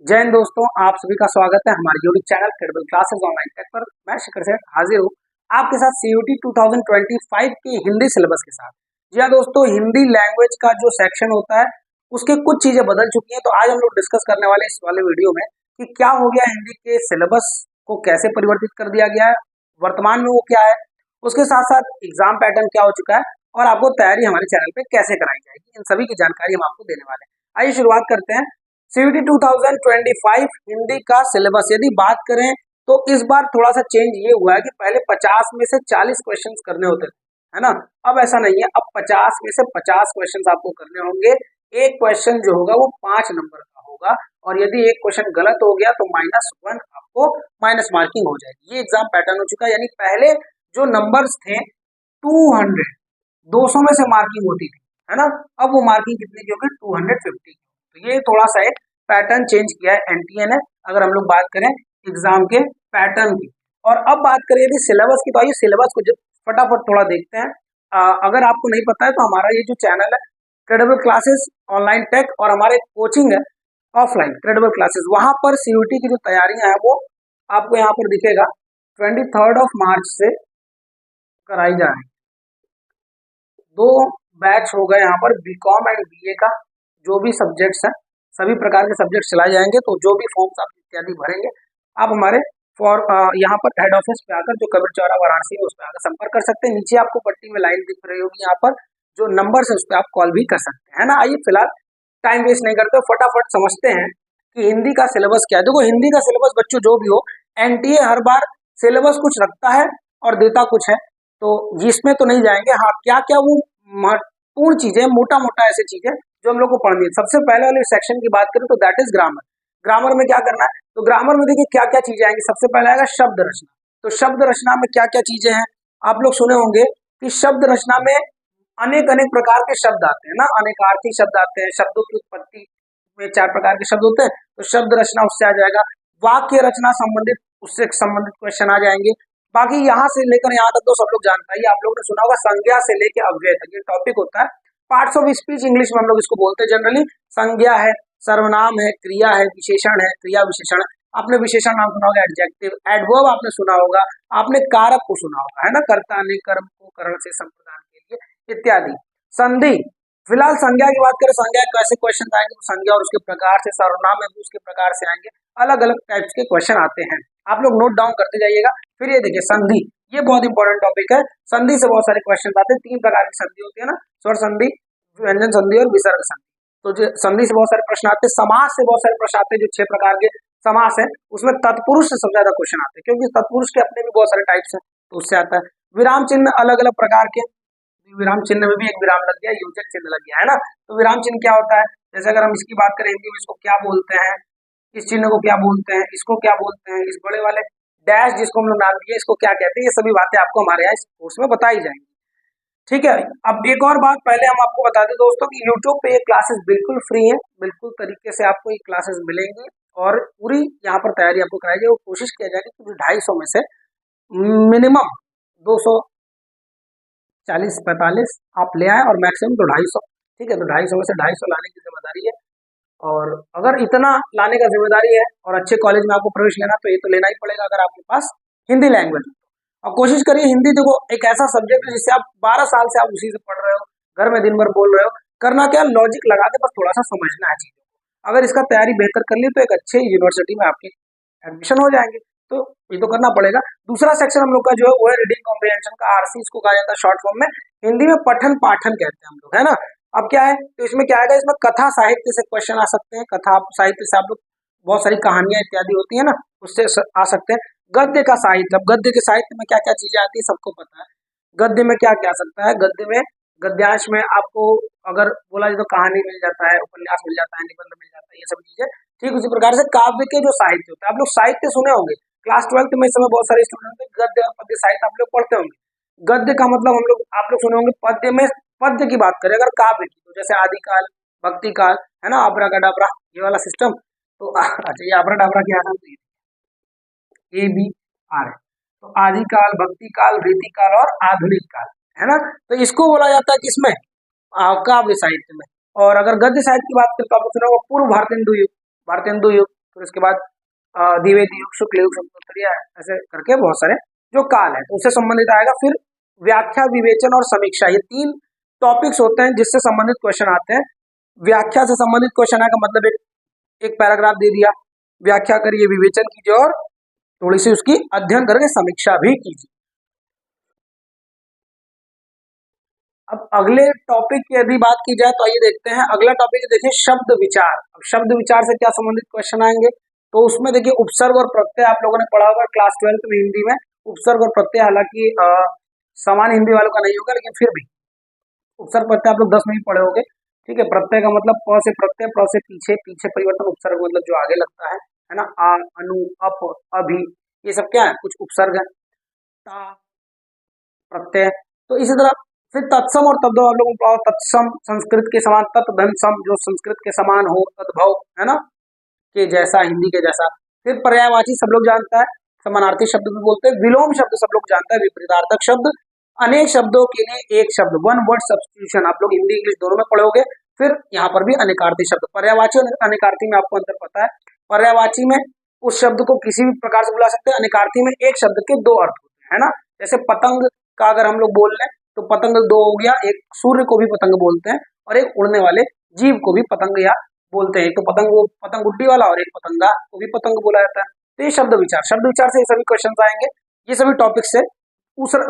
जय हिंद दोस्तों, आप सभी का स्वागत है हमारे YouTube channel credible classes online tech पर। मैं शिखर सेठ हाजिर हूँ आपके साथ सीयूटी 2025 की हिंदी सिलेबस के साथ। जी हाँ दोस्तों, हिंदी लैंग्वेज का जो सेक्शन होता है उसके कुछ चीजें बदल चुकी हैं, तो आज हम लोग डिस्कस करने वाले इस वाले वीडियो में कि क्या हो गया, हिंदी के सिलेबस को कैसे परिवर्तित कर दिया गया है, वर्तमान में वो क्या है, उसके साथ साथ एग्जाम पैटर्न क्या हो चुका है और आपको तैयारी हमारे चैनल पे कैसे कराई जाएगी, इन सभी की जानकारी हम आपको देने वाले हैं। आइए शुरुआत करते हैं। सीयूटी 2025 हिंदी का सिलेबस यदि बात करें तो इस बार थोड़ा सा चेंज ये हुआ है कि पहले 50 में से 40 क्वेश्चंस करने होते थे, है ना। अब ऐसा नहीं है, अब 50 में से 50 क्वेश्चंस आपको करने होंगे। एक क्वेश्चन जो होगा वो 5 नंबर का होगा और यदि एक क्वेश्चन गलत हो गया तो -1 आपको माइनस मार्किंग हो जाएगी। ये एग्जाम पैटर्न हो चुका है। यानी पहले जो नंबर्स थे 200, 200 में से मार्किंग होती थी, है ना। अब वो मार्किंग कितने की होगी, 250। तो ये थोड़ा सा एक पैटर्न चेंज किया है एनटीए ने, अगर हम लोग बात करें एग्जाम के पैटर्न की। और अब बात करें यदि सिलेबस की, तो आइए सिलेबस को फटाफट थोड़ा देखते हैं। अगर आपको नहीं पता है तो हमारा ये जो चैनल है क्रेडिबल क्लासेस ऑनलाइन टेक और हमारे कोचिंग है ऑफलाइन क्रेडिबल क्लासेस, वहां पर सीयूटी की जो तैयारियां हैं वो आपको यहाँ पर दिखेगा 23 मार्च से कराई जा रही है। 2 बैच हो गए यहाँ पर, बीकॉम एंड बीए का जो भी सब्जेक्ट्स हैं, सभी प्रकार के सब्जेक्ट्स चलाए जाएंगे। तो जो भी फॉर्म्स आप इत्यादि भरेंगे आप हमारे यहाँ पर हेड ऑफिस पे आकर, जो कबीर चौरा वाराणसी है, उस पर आकर संपर्क कर सकते हैं। नीचे आपको पट्टी में लाइन दिख रही होगी, यहाँ पर जो नंबर है उस पर आप कॉल भी कर सकते हैं, है ना। आइए फिलहाल टाइम वेस्ट नहीं करते, फटाफट समझते हैं कि हिंदी का सिलेबस क्या है। देखो, हिंदी का सिलेबस बच्चों जो भी हो, एनटीए हर बार सिलेबस कुछ रखता है और देता कुछ है, तो इसमें तो नहीं जाएंगे। हाँ, क्या क्या वो महत्वपूर्ण चीजें, मोटा मोटा ऐसी चीजें जो हम लोग को पढ़नी है। सबसे पहले वाले सेक्शन की बात करें तो दैट इज ग्रामर। ग्रामर में क्या करना है, तो ग्रामर में देखिए क्या क्या चीजें आएंगी। सबसे पहले आएगा शब्द रचना। तो शब्द रचना में क्या क्या चीजें हैं, आप लोग सुने होंगे कि शब्द रचना में अनेक अनेक प्रकार के शब्द आते हैं ना, अनेकार्थी शब्द आते हैं। शब्दों की उत्पत्ति में 4 प्रकार के शब्द होते हैं, तो शब्द रचना उससे आ जाएगा। वाक्य रचना संबंधित, उससे संबंधित क्वेश्चन आ जाएंगे। बाकी यहाँ से लेकर यहाँ तक तो सब लोग जानता ही, आप लोगों ने सुना होगा संज्ञा से लेकर अव्यय तक ये टॉपिक होता है। पार्ट्स ऑफ स्पीच इंग्लिश में हम लोग इसको बोलते हैं जनरली। संज्ञा है, सर्वनाम है, क्रिया है, विशेषण है, क्रिया विशेषण। आपने विशेषण नाम सुना होगा, एडजेक्टिव। एडवर्ब आपने सुना होगा, आपने कारक को सुना होगा, है ना, कर्ता ने कर्म को करण से संप्रदान के लिए इत्यादि। संधि, फिलहाल संज्ञा की बात करें, संज्ञा कैसे क्वेश्चन आएंगे, तो संज्ञा और उसके प्रकार से, सर्वनाम में भी उसके प्रकार से आएंगे। अलग अलग टाइप्स के क्वेश्चन आते हैं, आप लोग नोट डाउन करते जाइएगा। फिर ये देखिए संधि, ये बहुत इंपॉर्टेंट टॉपिक है। संधि से बहुत सारे क्वेश्चन आते हैं। 3 प्रकार की संधि होती है ना, स्वर संधि, व्यंजन संधि और विसर्ग संधि। तो जो संधि से बहुत सारे प्रश्न आते हैं। समास से बहुत सारे प्रश्न आते हैं, जो 6 प्रकार के समास है उसमें तत्पुरुष से सबसे ज्यादा क्वेश्चन आते हैं, क्योंकि तत्पुरुष के अपने भी बहुत सारे टाइप्स हैं, तो उससे आता है। विराम चिन्ह अलग अलग प्रकार के, विराम चिन्ह में भी एक विराम लग गया, योजक चिन्ह लग गया, है ना। तो विराम चिन्ह क्या होता है, जैसे अगर हम इसकी बात करें हिंदी में, इसको क्या बोलते हैं, इस चिन्ह को क्या बोलते हैं, इसको क्या बोलते हैं, इस बड़े वाले डैश जिसको हम लोग नाम दिए इसको क्या कहते हैं, ये सभी बातें आपको हमारे यहाँ इस कोर्स में बताई जाएंगी। ठीक है। अब एक और बात पहले हम आपको बता दें दोस्तों कि YouTube पे ये क्लासेस बिल्कुल फ्री है, बिल्कुल तरीके से आपको ये क्लासेस मिलेंगी और पूरी यहाँ पर तैयारी आपको कराई जाएगी। कोशिश किया जाएगी कि 250 में से मिनिमम 240-45 आप ले आए और मैक्सिमम तो 250। ठीक है, तो 250 में से 250 लाने की जिम्मेदारी है। और अगर इतना लाने का जिम्मेदारी है और अच्छे कॉलेज में आपको प्रवेश लेना, तो ये तो लेना ही पड़ेगा अगर आपके पास हिंदी लैंग्वेज। और कोशिश करिए, हिंदी देखो एक ऐसा सब्जेक्ट है जिससे आप 12 साल से आप उसी से पढ़ रहे हो, घर में दिन भर बोल रहे हो। करना क्या, लॉजिक लगा के बस थोड़ा सा समझना है चीजों को। अगर इसका तैयारी बेहतर कर ली तो एक अच्छे यूनिवर्सिटी में आपके एडमिशन हो जाएंगे, तो ये तो करना पड़ेगा। दूसरा सेक्शन हम लोग का जो है वो है रीडिंग कॉम्प्रिहेंशन का, आरसी इसको कहा जाता है शॉर्ट फॉर्म में। हिंदी में पठन पाठन कहते हैं हम लोग, है ना। अब क्या है, तो इसमें क्या आएगा, इसमें कथा साहित्य से क्वेश्चन आ सकते हैं। कथा साहित्य से आप लोग बहुत सारी कहानियां इत्यादि होती है ना, उससे आ सकते हैं। गद्य का साहित्य, अब गद्य के साहित्य में क्या क्या चीजें आती है सबको पता है। गद्य में क्या क्या आ सकता है, गद्य में गद्यांश में आपको अगर बोला जाए तो कहानी मिल जाता है, उपन्यास मिल जाता है, निबंध मिल जाता है, ये सब चीजें। ठीक उसी प्रकार से काव्य के जो साहित्य होते हैं, आप लोग साहित्य सुने होंगे क्लास 12th में, इस समय बहुत सारे स्टूडेंट गद्य और पद्य साहित्य आप लोग पढ़ते होंगे। गद्य का मतलब हम लोग आप लोग सुने होंगे पद्य में, पद्य की बात करें अगर काव्य की, तो जैसे आदिकाल, भक्ति काल, है ना, आबरा गडाबरा, ये वाला सिस्टम। तो अच्छा, ये आबरा डाबरा क्या है, ABR है। तो आदिकाल, भक्ति काल, रीति काल और आधुनिक काल, है ना। तो इसको बोला जाता है किसमें, काव्य साहित्य में। और अगर गद्य साहित्य की बात करें तो आपको सुना होगा पूर्व भारतेंदु युग, भारतेंदु युग, फिर उसके बाद द्विवेदी युग, शुक्ल युग, शब्दोत्तरीय, ऐसे करके बहुत सारे जो काल है तो उससे संबंधित आएगा। फिर व्याख्या, विवेचन और समीक्षा, ये 3 टॉपिक्स होते हैं जिससे संबंधित क्वेश्चन आते हैं। व्याख्या से संबंधित क्वेश्चन आएगा, मतलब एक पैराग्राफ दे दिया, व्याख्या करिए, विवेचन कीजिए और थोड़ी सी उसकी अध्ययन करके समीक्षा भी कीजिए। अब अगले टॉपिक की यदि बात की जाए तो आइए देखते हैं। अगला टॉपिक देखिए शब्द विचार। अब शब्द विचार से क्या संबंधित क्वेश्चन आएंगे, तो उसमें देखिए उपसर्ग और प्रत्यय आप लोगों ने पढ़ा होगा क्लास 12 में हिंदी में। उपसर्ग और प्रत्यय हालांकि सामान्य हिंदी वालों का नहीं होगा, लेकिन फिर भी उपसर्ग प्रत्यय आप लोग 10 में ही पढ़े होंगे। ठीक है, प्रत्यय का मतलब प से प्रत्यय, प्र से पीछे, पीछे परिवर्तन, उपसर्ग मतलब जो आगे लगता है ना, आ, अनु, अप, अभि, ये सब क्या है, कुछ उपसर्ग है। ता, प्रत्यय। तो इसी तरह फिर तत्सम और तद्भव आप लोगों को पढ़ा, तत्सम संस्कृत के समान, तत् धन सम जो संस्कृत के समान हो, तद्भव है ना के जैसा, हिंदी के जैसा। फिर पर्यायवाची सब लोग जानता है, समानार्थी शब्द भी बोलते हैं। विलोम शब्द सब लोग जानता है, विपरीतार्थक शब्द, अनेक शब्दों के लिए एक शब्द, वन वर्ड सब्स्टिट्यूशन, आप लोग हिंदी इंग्लिश दोनों में पढ़ोगे। फिर यहाँ पर भी अनेकार्थी शब्द, पर्यायवाची और अनेकार्थी में आपको अंतर पता है। पर्यायवाची में उस शब्द को किसी भी प्रकार से बुला सकते हैं, अनेकार्थी में एक शब्द के 2 अर्थ होते हैं, है ना। जैसे पतंग का अगर हम लोग बोल रहे हैं तो पतंग 2 हो गया, एक सूर्य को भी पतंग बोलते हैं और एक उड़ने वाले जीव को भी पतंग या बोलते हैं। एक तो पतंग, वो पतंग उड्डी वाला, और एक पतंगा को भी पतंग बोला जाता है। तो ये शब्द विचार, शब्द विचार से ये सभी क्वेश्चन आएंगे, ये सभी टॉपिक से।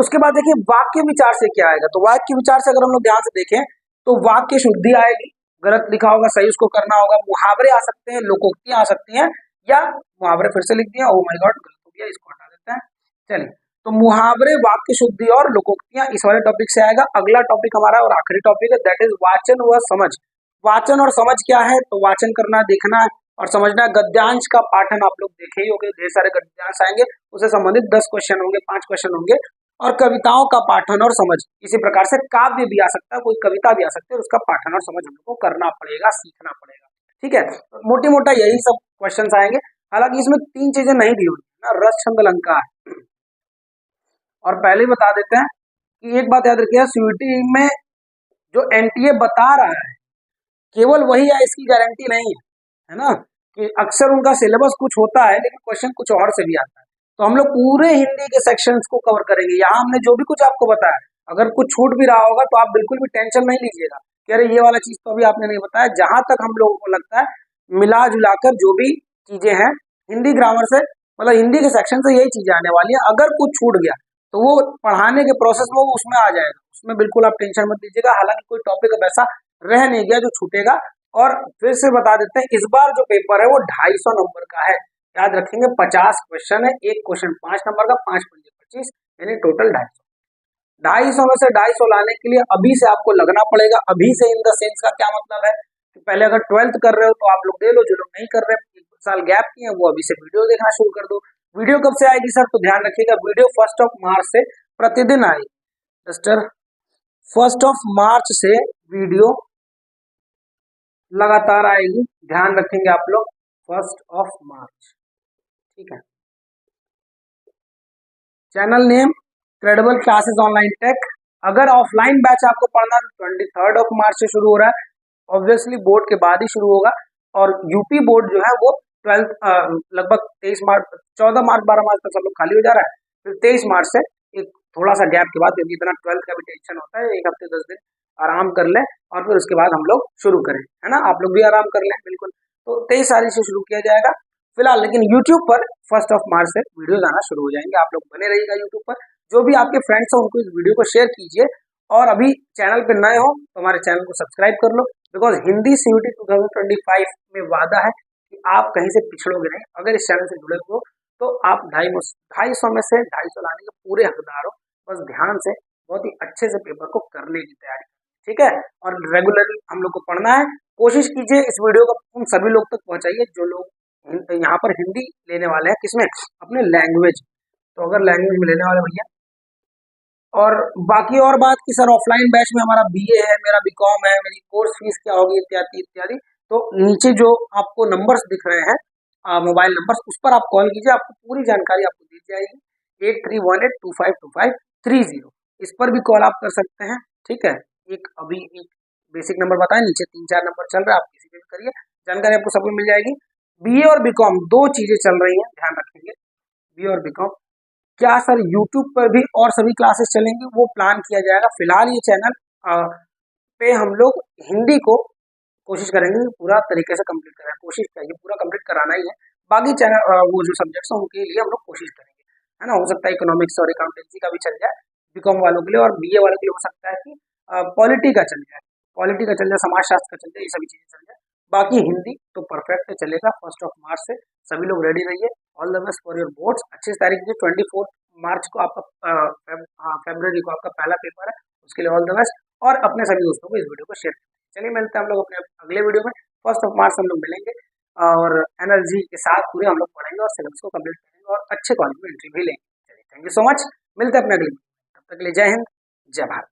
उसके बाद देखिए वाक्य विचार से क्या आएगा, तो वाक्य विचार से अगर हम लोग ध्यान से देखें तो वाक्य शुद्धि आएगी, गलत लिखा होगा सही उसको करना होगा, मुहावरे आ सकते हैं, लोकोक्तियां आ सकती हैं, या मुहावरे फिर से लिख दिया, ओ माय गॉड गलत हो गया, इसको हटा देते हैं। चलिए, तो मुहावरे, वाक्य शुद्धि और लोकोक्तियां इस वाले टॉपिक से आएगा। अगला टॉपिक हमारा और आखिरी टॉपिक है, दैट इज वाचन व समझ। वाचन और समझ क्या है, तो वाचन करना, देखना और समझना। गद्यांश का पाठन आप लोग देखे ही होंगे, ढेर सारे गद्यांश आएंगे, उससे संबंधित 10 क्वेश्चन होंगे, 5 क्वेश्चन होंगे। और कविताओं का पाठन और समझ, इसी प्रकार से काव्य भी आ सकता है, कोई कविता भी आ सकती है, उसका पाठन और समझ हमको करना पड़ेगा, सीखना पड़ेगा। ठीक है, मोटी मोटा यही सब क्वेश्चन आएंगे। हालांकि इसमें 3 चीजें नहीं दी हुई ना, रस, छंद, अलंकार। और पहले ही बता देते हैं कि एक बात याद रखिएगा, सीयूईटी में जो एनटीए बता रहा है केवल वही है, इसकी गारंटी नहीं है ना, कि अक्सर उनका सिलेबस कुछ होता है लेकिन क्वेश्चन कुछ और से भी आता है। तो हम लोग पूरे हिंदी के सेक्शंस को कवर करेंगे। यहाँ हमने जो भी कुछ आपको बताया, अगर कुछ छूट भी रहा होगा तो आप बिल्कुल भी टेंशन नहीं लीजिएगा कि अरे ये वाला चीज तो अभी आपने नहीं बताया। जहां तक हम लोगों को लगता है मिला जुलाकर जो भी चीजें हैं हिंदी ग्रामर से, मतलब हिंदी के सेक्शन से यही चीजें आने वाली है। अगर कुछ छूट गया तो वो पढ़ाने के प्रोसेस में वो उसमें आ जाएगा, उसमें बिल्कुल आप टेंशन मत लीजिएगा। हालांकि कोई टॉपिक अब ऐसा रह नहीं गया जो छूटेगा। और फिर से बता देते हैं, इस बार जो पेपर है वो 250 नंबर का है, याद रखेंगे। 50 क्वेश्चन है, एक क्वेश्चन 5 नंबर का, 5 पंजे 25, यानी टोटल 250। 250 में से 250 लाने के लिए अभी से आपको लगना पड़ेगा। अभी से इन द सेंस का क्या मतलब है कि पहले अगर 12th कर रहे हो तो आप लोग दे लो, जो लोग नहीं कर रहे, 1 साल गैप किए वो अभी से वीडियो देखना शुरू कर दो। वीडियो कब से आएगी सर, तो ध्यान रखिएगा, वीडियो 1 मार्च से प्रतिदिन आएगी। मिस्टर 1 मार्च से वीडियो लगातार आएगी, ध्यान रखेंगे आप लोग, 1 मार्च। ठीक है, channel name credible classes online tech. अगर ऑफलाइन बैच आपको पढ़ना है तो 23 मार्च से शुरू हो रहा है, ऑब्वियसली बोर्ड के बाद ही शुरू होगा। और यूपी बोर्ड जो है वो 12 लगभग 23 मार्च, 14 मार्च 12 मार्च तक सब लोग खाली हो जा रहा है। फिर 23 मार्च से एक थोड़ा सा गैप के बाद, क्योंकि इतना 12th का भी टेंशन होता है, 1 हफ्ते 10 दिन आराम कर लें और फिर उसके बाद हम लोग शुरू करें, है ना। आप लोग भी आराम कर लें, बिल्कुल। तो 23 तारीख से शुरू किया जाएगा फिलहाल, लेकिन यूट्यूब पर 1 मार्च से वीडियोज आना शुरू हो जाएंगे। आप लोग बने रहिएगा यूट्यूब पर। जो भी आपके फ्रेंड्स हैं उनको इस वीडियो को शेयर कीजिए, और अभी चैनल पे नए हो तो हमारे चैनल को सब्सक्राइब कर लो, बिकॉज हिंदी सीयूटी 2025 में वादा है कि आप कहीं से पिछड़ोगे नहीं। अगर इस चैनल से जुड़े हो तो आप 250 में से 250 लाने के पूरे हकदार हो। बस ध्यान से बहुत ही अच्छे से पेपर को करने की तैयारी, ठीक है। और रेगुलरली हम लोग को पढ़ना है। कोशिश कीजिए इस वीडियो को उन सभी लोग तक पहुंचाइए जो लोग यहाँ पर हिंदी लेने वाले हैं, किसमें, अपने लैंग्वेज। तो अगर लैंग्वेज में लेने वाले भैया, और बाकी और बात की सर ऑफलाइन बैच में हमारा बीए है, मेरा बीकॉम है, मेरी कोर्स फीस क्या होगी, इत्यादि इत्यादि। तो नीचे जो आपको नंबर्स दिख रहे हैं, मोबाइल नंबर्स, उस पर आप कॉल कीजिए, आपको पूरी जानकारी आपको दी जाएगी। 8318252530, इस पर भी कॉल आप कर सकते हैं, ठीक है। अभी एक बेसिक नंबर बताएं, नीचे 3-4 नंबर चल रहा है, आप किसी पे भी करिए, जानकारी आपको सबको मिल जाएगी। बीए और बीकॉम दो चीजें चल रही हैं, ध्यान रखेंगे। बीए और बीकॉम, क्या सर यूट्यूब पर भी और सभी क्लासेस चलेंगी, वो प्लान किया जाएगा। फिलहाल ये चैनल पे हम लोग हिंदी को कोशिश करेंगे पूरा तरीके से कंप्लीट करें, कोशिश करेंगे पूरा कंप्लीट कराना ही है। बाकी चैनल वो जो सब्जेक्ट्स हैं उनके लिए हम लोग कोशिश करेंगे, है ना। हो सकता है इकोनॉमिक्स और अकाउंटेंसी का भी चल जाए बीकॉम वालों के लिए, और बीए वालों के लिए हो सकता है कि पॉलिटी का चल जाए, पॉलिटी का चल जाए, समाजशास्त्र का चल जाए, ये सभी चीजें चल जाए। बाकी हिंदी तो परफेक्ट चलेगा। 1 मार्च से सभी लोग रेडी रहिए। All the best for your boards. 25 तारीख से 24 मार्च को आपका फरवरी को आपका पहला पेपर है, उसके लिए ऑल द बेस्ट। और अपने सभी दोस्तों को इस वीडियो को शेयर करें। चलिए मिलते हैं हम लोग अपने अगले वीडियो में। 1 मार्च हम लोग मिलेंगे और एनर्जी के साथ पूरे हम लोग पढ़ेंगे और सिलेबस को कंप्लीट करेंगे और अच्छे कॉलेज में एंट्री भी लेंगे। चलिए, थैंक यू सो मच। मिलते हैं अपने अगले वीडियो में। तब तक के लिए जय हिंद, जय भारत।